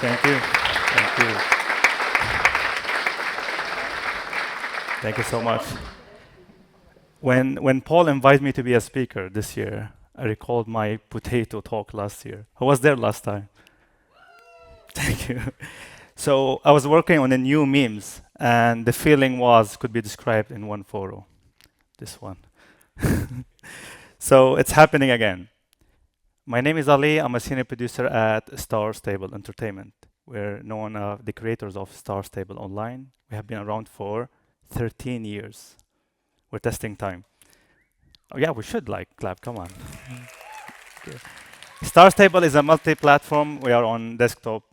Thank you. Thank you. Thank you so much. When Paul invited me to be a speaker this year, I recalled my potato talk last year. I was there last time. Thank you. So I was working on the new memes, and the feeling could be described in one photo. This one. So it's happening again. My name is Ali. I'm a senior producer at Star Stable Entertainment. We're known the creators of Star Stable Online. We have been around for 13 years. We're testing time. Oh yeah, we should clap. Come on. Okay. Star Stable is a multi-platform. We are on desktop,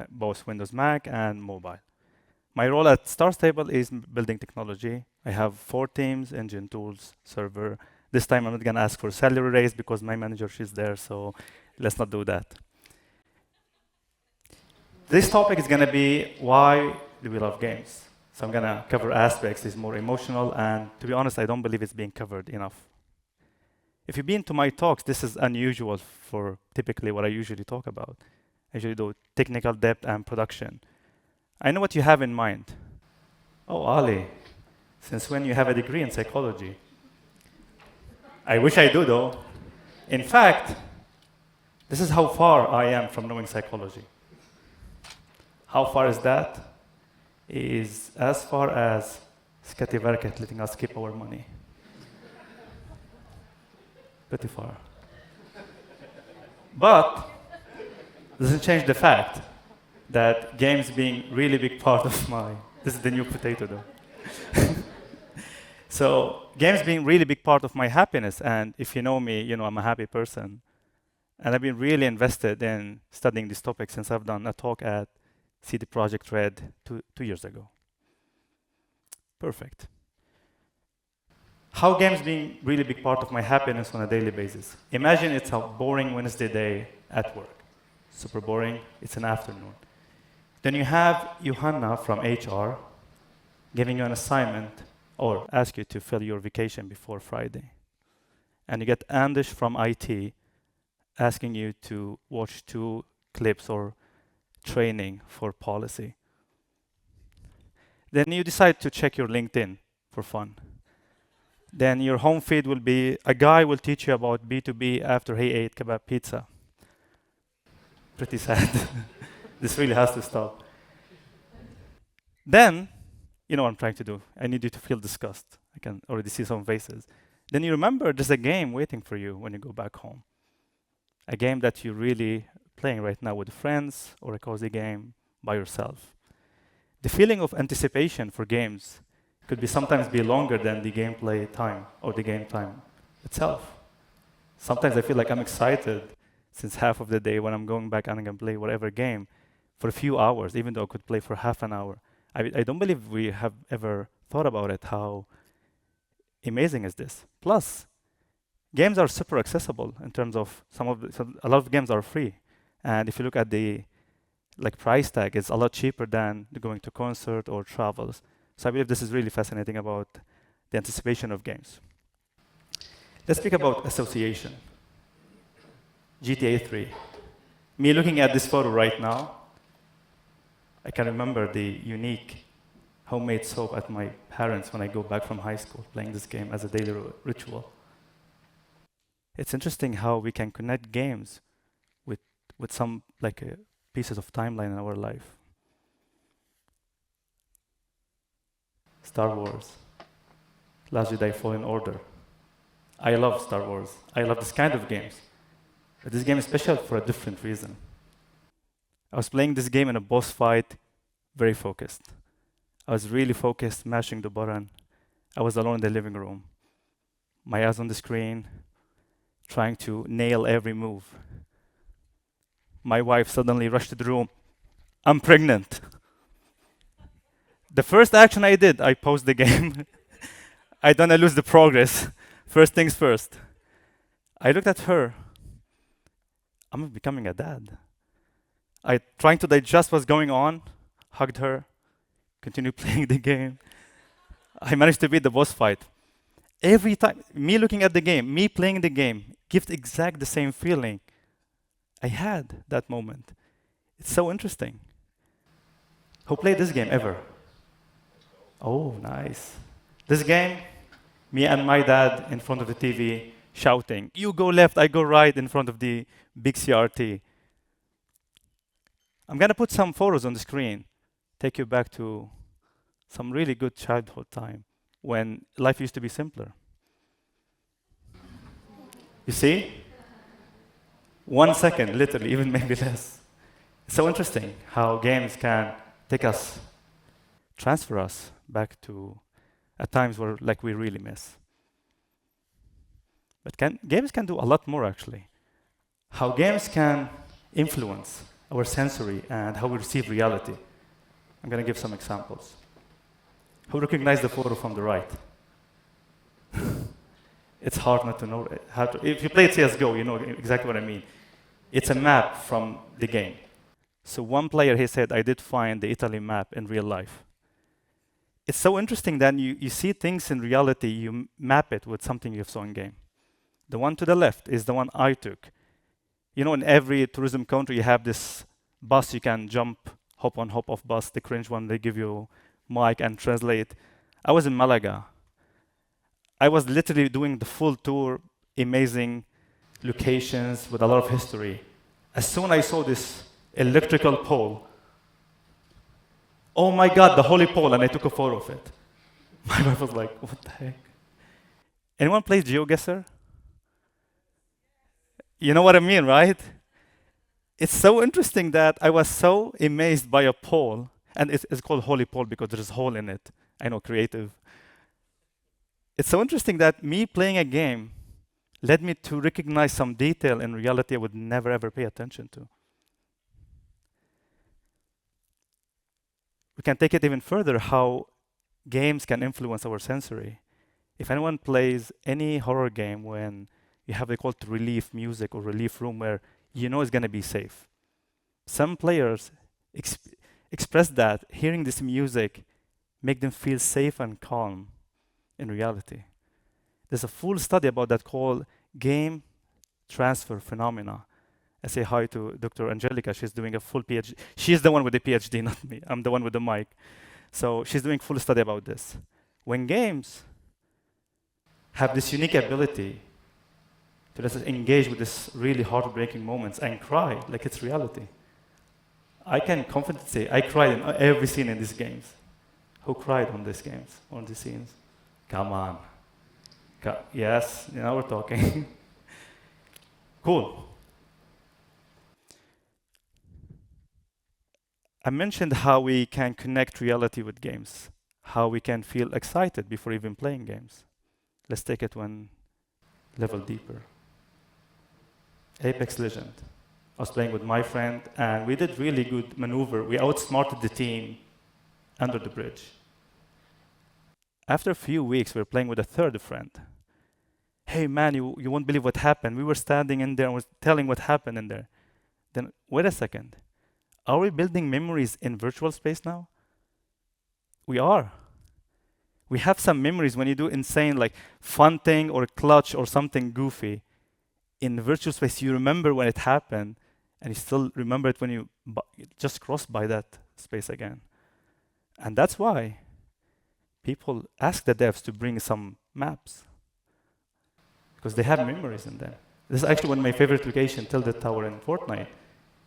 both Windows, Mac, and mobile. My role at Star Stable is building technology. I have 4 teams: engine, tools, server. This time I'm not gonna ask for a salary raise because my manager, she's there, so let's not do that. This topic is gonna be why do we love games? So I'm gonna cover aspects is more emotional, and to be honest, I don't believe it's being covered enough. If you've been to my talks, this is unusual for typically what I usually talk about. I usually do technical depth and production. I know what you have in mind. Oh, Ali, since when you have a degree in psychology? I wish I do, though. In fact, this is how far I am from knowing psychology. How far is that? Is as far as Skatteverket letting us keep our money. Pretty far. But doesn't change the fact that games being really big part of this is the new potato though. So games being really big part of my happiness, and if you know me, you know I'm a happy person. And I've been really invested in studying this topic since I've done a talk at CD Projekt Red 2 years ago. Perfect. How games being really big part of my happiness on a daily basis. Imagine it's a boring Wednesday day at work. Super boring, it's an afternoon. Then you have Johanna from HR giving you an assignment or ask you to fill your vacation before Friday. And you get Anders from IT asking you to watch 2 clips or training for policy. Then you decide to check your LinkedIn for fun. Then your home feed will be a guy will teach you about B2B after he ate kebab pizza. Pretty sad. This really has to stop. Then, you know what I'm trying to do. I need you to feel disgust. I can already see some faces. Then you remember there's a game waiting for you when you go back home. A game that you're really playing right now with friends, or a cozy game by yourself. The feeling of anticipation for games could sometimes be longer than the gameplay time or the game time itself. Sometimes I feel like I'm excited since half of the day when I'm going back and I'm gonna play whatever game for a few hours, even though I could play for half an hour. I don't believe we have ever thought about it, how amazing is this. Plus, games are super accessible in terms of a lot of games are free. And if you look at the price tag, it's a lot cheaper than going to concert or travels. So I believe this is really fascinating about the anticipation of games. Let's speak about association. GTA 3. Me looking at this photo right now, I can remember the unique homemade soap at my parents when I go back from high school, playing this game as a daily ritual. It's interesting how we can connect games with some pieces of timeline in our life. Star Wars, Last Jedi Fallen Order. I love Star Wars. I love this kind of games. But this game is special for a different reason. I was playing this game in a boss fight, very focused. I was really focused, mashing the button. I was alone in the living room. My eyes on the screen, trying to nail every move. My wife suddenly rushed to the room. I'm pregnant. The first action I did, I paused the game. I don't lose the progress. First things first. I looked at her. I'm becoming a dad. I trying to digest what's going on, hugged her, continued playing the game. I managed to beat the boss fight. Every time, me looking at the game, me playing the game, gives exact the same feeling I had that moment. It's so interesting. Who played this game ever? Oh, nice. This game, me and my dad in front of the TV shouting, you go left, I go right in front of the big CRT. I'm gonna put some photos on the screen, take you back to some really good childhood time when life used to be simpler. You see? 1 second, literally, even maybe less. It's so interesting how games can take us, transfer us back to at times where like we really miss. But games can do a lot more actually. How games can influence our sensory and how we receive reality. I'm going to give some examples. Who recognize the photo from the right? It's hard not to know. If you play CSGO, you know exactly what I mean. It's a map from the game. So one player, he said, I did find the Italy map in real life. It's so interesting that you see things in reality, you map it with something you saw in game. The one to the left is the one I took. You know, in every tourism country, you have this bus you can jump, hop on, hop off bus, the cringe one, they give you mic and translate. I was in Malaga. I was literally doing the full tour, amazing locations with a lot of history. As soon as I saw this electrical pole, oh my God, the holy pole, and I took a photo of it. My wife was like, what the heck? Anyone plays GeoGuessr? You know what I mean, right? It's so interesting that I was so amazed by a pole, and it's called holy pole because there's a hole in it. I know, creative. It's so interesting that me playing a game led me to recognize some detail in reality I would never ever pay attention to. We can take it even further, how games can influence our sensory. If anyone plays any horror game when you have they call it relief music or relief room where you know it's going to be safe. Some players express that hearing this music make them feel safe and calm in reality. There's a full study about that called game transfer phenomena. I say hi to Dr. Angelica. She's doing a full PhD. She's the one with the PhD, not me. I'm the one with the mic. So she's doing full study about this. When games have this unique ability to let us engage with this really heartbreaking moments and cry like it's reality. I can confidently say I cried in every scene in these games. Who cried on these games, on these scenes? Come on. Yes, now we're talking. Cool. I mentioned how we can connect reality with games, how we can feel excited before even playing games. Let's take it one level deeper. Apex Legend. I was playing with my friend, and we did really good maneuver. We outsmarted the team under the bridge. After a few weeks, we were playing with a third friend. Hey man, you won't believe what happened. We were standing in there and was telling what happened in there. Then, wait a second. Are we building memories in virtual space now? We are. We have some memories when you do insane, like fun thing or clutch or something goofy. In virtual space, you remember when it happened, and you still remember it when you just crossed by that space again. And that's why people ask the devs to bring some maps, because they have memories in them. This is actually one of my favorite locations, Tilted Tower in Fortnite.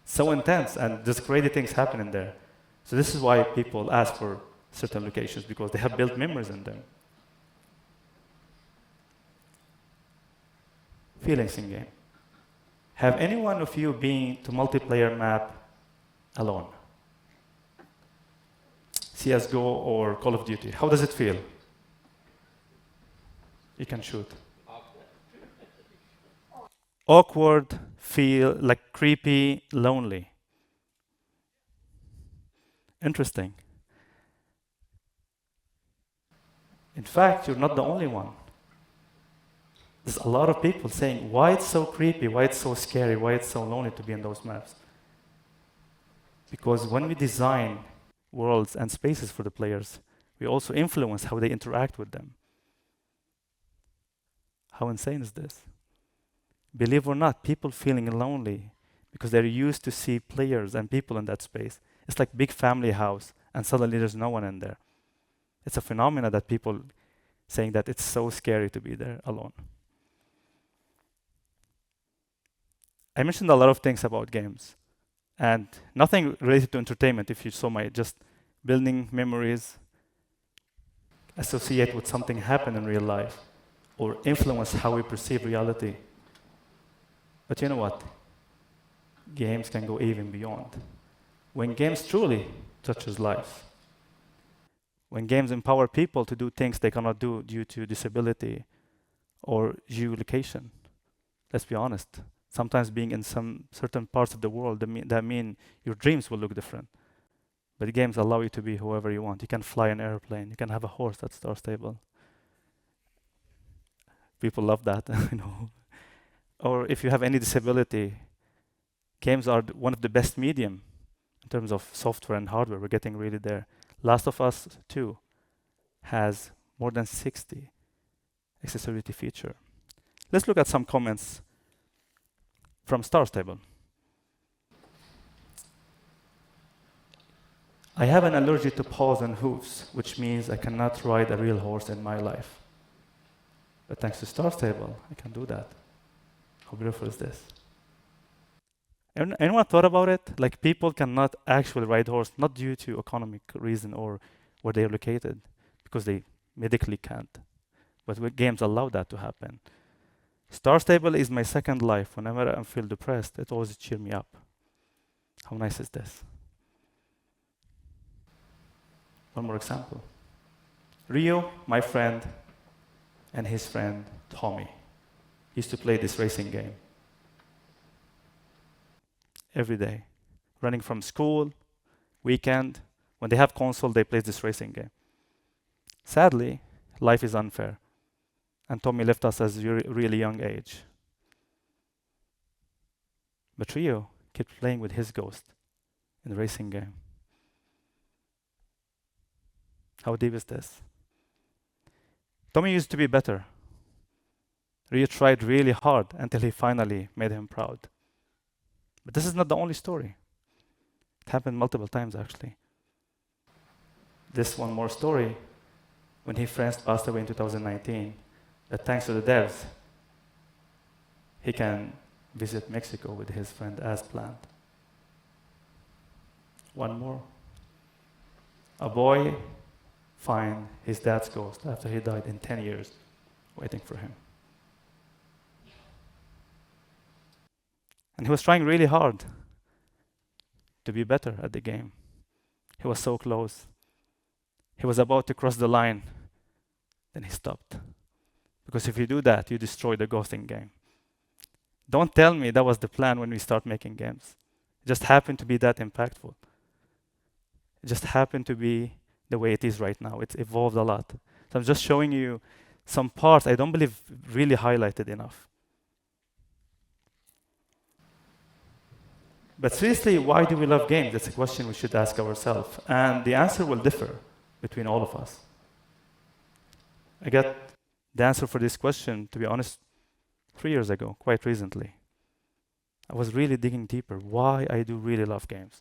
So intense, and just crazy things happen in there. So this is why people ask for certain locations, because they have built memories in them. Feelings in game. Have any one of you been to multiplayer map alone? CSGO or Call of Duty. How does it feel? You can shoot. Awkward, feel like creepy, lonely. Interesting. In fact, you're not the only one. There's a lot of people saying, why it's so creepy, why it's so scary, why it's so lonely to be in those maps. Because when we design worlds and spaces for the players, we also influence how they interact with them. How insane is this? Believe it or not, people feeling lonely because they're used to see players and people in that space. It's like big family house, and suddenly there's no one in there. It's a phenomena that people saying that it's so scary to be there alone. I mentioned a lot of things about games, and nothing related to entertainment. If you saw my just building memories, associate with something happen in real life, or influence how we perceive reality. But you know what? Games can go even beyond. When games truly touches life, when games empower people to do things they cannot do due to disability or geolocation, let's be honest. Sometimes being in some certain parts of the world, that mean your dreams will look different. But games allow you to be whoever you want. You can fly an airplane. You can have a horse that's star stable. People love that, you know. Or if you have any disability, games are one of the best medium in terms of software and hardware. We're getting really there. Last of Us 2 has more than 60 accessibility feature. Let's look at some comments from Star Stable. I have an allergy to paws and hooves, which means I cannot ride a real horse in my life. But thanks to Star Stable, I can do that. How beautiful is this? Anyone thought about it? Like people cannot actually ride horse, not due to economic reason or where they are located, because they medically can't. But with games allow that to happen. Star Stable is my second life. Whenever I feel depressed, it always cheers me up. How nice is this? One more example. Rio, my friend, and his friend Tommy used to play this racing game every day, running from school, weekend. When they have console, they play this racing game. Sadly, life is unfair, and Tommy left us at a really young age. But Rio kept playing with his ghost in the racing game. How deep is this? Tommy used to be better. Rio tried really hard until he finally made him proud. But this is not the only story. It happened multiple times, actually. This one more story, when his friends passed away in 2019, that thanks to the devs, he can visit Mexico with his friend as planned. One more. A boy find his dad's ghost after he died in 10 years, waiting for him. And he was trying really hard to be better at the game. He was so close. He was about to cross the line. Then he stopped. Because if you do that, you destroy the ghosting game. Don't tell me that was the plan when we start making games. It just happened to be that impactful. It just happened to be the way it is right now. It's evolved a lot. So I'm just showing you some parts I don't believe really highlighted enough. But seriously, why do we love games? That's a question we should ask ourselves. And the answer will differ between all of us. I got the answer for this question, to be honest, 3 years ago, quite recently. I was really digging deeper why I do really love games.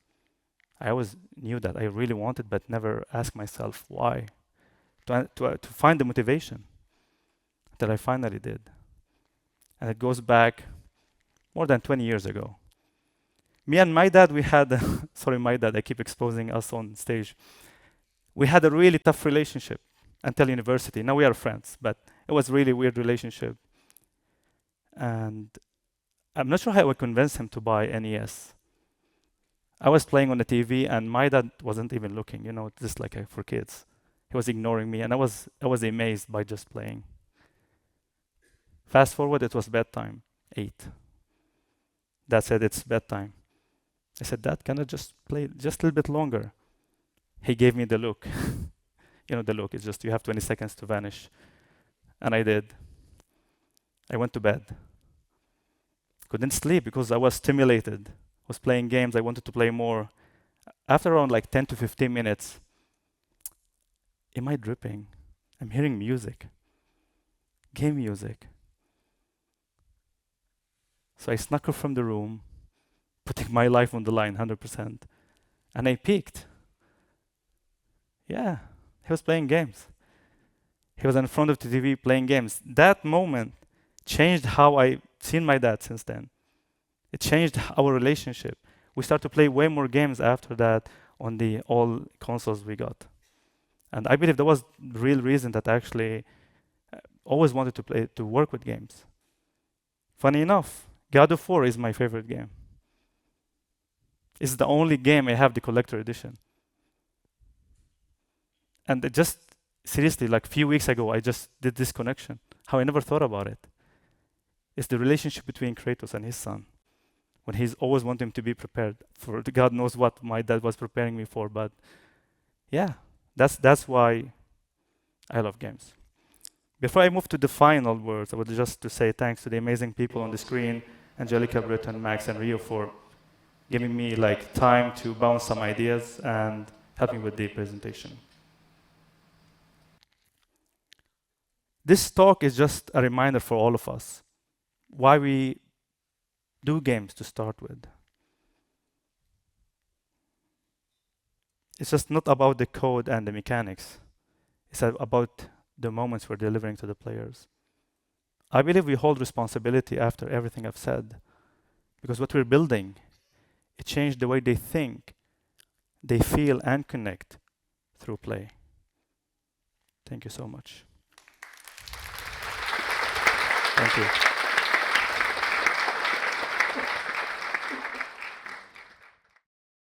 I always knew that I really wanted, but never asked myself why. To find the motivation that I finally did. And it goes back more than 20 years ago. Me and my dad, we had, sorry, my dad, I keep exposing us on stage. We had a really tough relationship until university. Now we are friends, but it was really weird relationship. And I'm not sure how I convinced him to buy NES. I was playing on the TV and my dad wasn't even looking, just like for kids. He was ignoring me and I was amazed by just playing. Fast forward, it was bedtime, 8. Dad said it's bedtime. I said, Dad, can I just play just a little bit longer? He gave me the look. The look is just you have 20 seconds to vanish. And I did. I went to bed. Couldn't sleep because I was stimulated. Was playing games, I wanted to play more. After around like 10 to 15 minutes, am I dripping? I'm hearing music. Game music. So I snuck off from the room, put putting my life on the line 100%. And I peaked. Yeah, he was playing games. He was in front of the TV playing games. That moment changed how I seen my dad since then. It changed our relationship. We started to play way more games after that on the all consoles we got. And I believe that was the real reason that I actually always wanted to work with games. Funny enough, God of War is my favorite game. It's the only game I have the collector edition. And it just, seriously, like a few weeks ago, I just did this connection. How I never thought about it. It's the relationship between Kratos and his son. When he's always wanting to be prepared for, God knows what my dad was preparing me for, but yeah, that's why I love games. Before I move to the final words, I would just to say thanks to the amazing people on the screen, Angelica, Britton, Max, and Rio for giving me like time to bounce some ideas and helping with the presentation. This talk is just a reminder for all of us why we do games to start with. It's just not about the code and the mechanics. It's about the moments we're delivering to the players. I believe we hold responsibility after everything I've said, because what we're building, it changed the way they think, they feel, and connect through play. Thank you so much. Thank you.